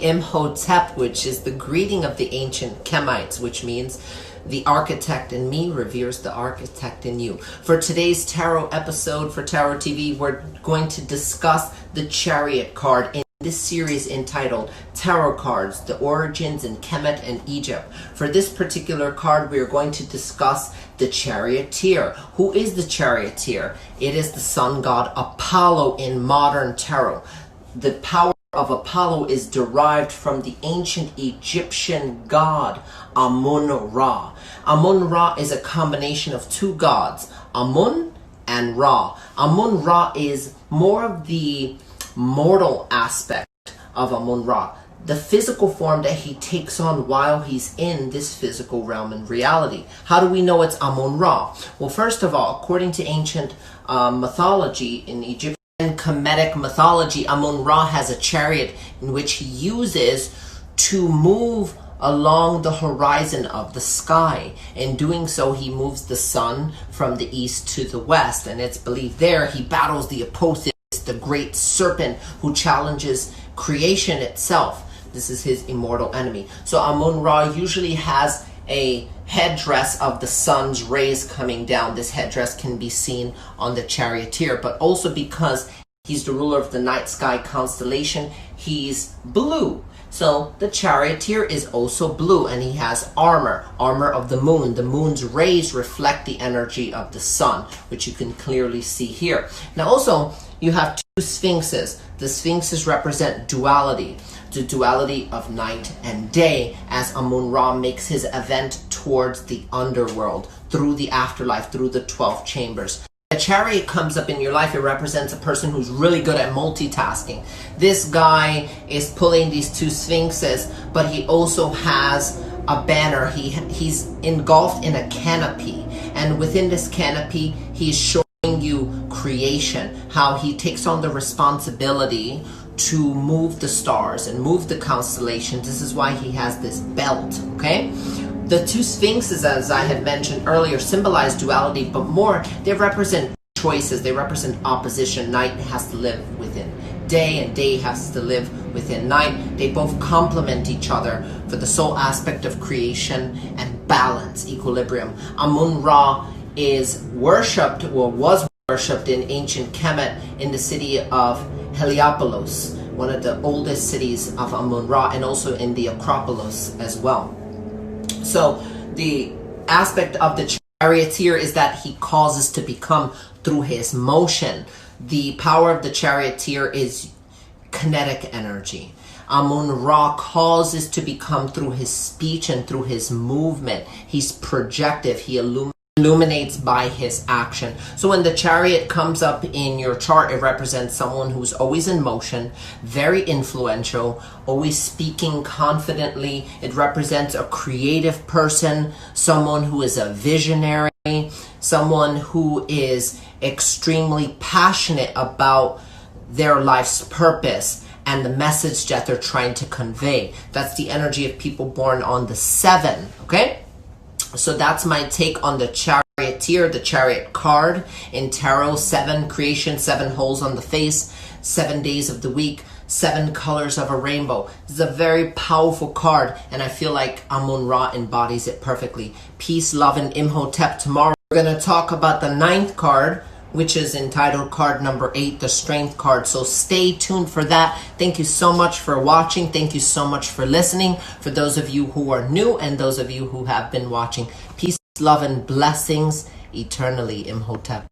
Imhotep, which is the greeting of the ancient Kemites, which means the architect in me reveres the architect in you. For today's tarot episode for Tarot TV, we're going to discuss the Chariot card in this series entitled Tarot Cards, the Origins in Kemet and Egypt. For this particular card, we are going to discuss the Charioteer. Who is the Charioteer? It is the sun god Apollo in modern tarot. The power of Apollo is derived from the ancient Egyptian god Amun Ra. Amun Ra is a combination of two gods, Amun and Ra. Amun Ra is more of the mortal aspect of Amun Ra, the physical form that he takes on while he's in this physical realm and reality. How do we know it's Amun Ra? Well, first of all, according to ancient mythology in Egypt, in Kemetic mythology, Amun Ra has a chariot in which he uses to move along the horizon of the sky. In doing so, he moves the sun from the east to the west, and it's believed there he battles the Apophis, the great serpent who challenges creation itself. This is his immortal enemy. So Amun Ra usually has a headdress of the sun's rays coming down. This headdress can be seen on the Charioteer, but also because he's the ruler of the night sky constellation, he's blue. So the Charioteer is also blue, and he has armor of the moon. The moon's rays reflect the energy of the sun, which you can clearly see here. Now also, you have two sphinxes. The sphinxes represent duality, the duality of night and day, as Amun Ra makes his event towards the underworld, through the afterlife, through the 12 chambers. A chariot comes up in your life, it represents a person who's really good at multitasking. This guy is pulling these two sphinxes, but he also has a banner. He's engulfed in a canopy, and within this canopy, he's showing you creation, how he takes on the responsibility to move the stars and move the constellations. This is why he has this belt, okay? The two sphinxes, as I had mentioned earlier, symbolize duality, but more, they represent choices. They represent opposition. Night has to live within day, and day has to live within night. They both complement each other for the sole aspect of creation and balance, equilibrium. Amun Ra is worshipped, or was worshipped, in ancient Kemet in the city of Heliopolis, one of the oldest cities of Amun Ra, and also in the Acropolis as well. So the aspect of the Charioteer is that he causes to become through his motion. The power of the Charioteer is kinetic energy. Amun Ra causes to become through his speech and through his movement. He's projective. He illuminates by his action. So when the chariot comes up in your chart, it represents someone who's always in motion, very influential, always speaking confidently. It represents a creative person, someone who is a visionary, someone who is extremely passionate about their life's purpose and the message that they're trying to convey. That's the energy of people born on the 7, okay? So that's my take on the Charioteer, the Chariot card in tarot. 7 creation, 7 holes on the face, 7 days of the week, 7 colors of a rainbow. This is a very powerful card, and I feel like Amun Ra embodies it perfectly. Peace, love, and Imhotep. Tomorrow we're going to talk about the 9th card, which is entitled card number 8, the Strength card. So stay tuned for that. Thank you so much for watching. Thank you so much for listening. For those of you who are new and those of you who have been watching, peace, love, and blessings eternally. Imhotep.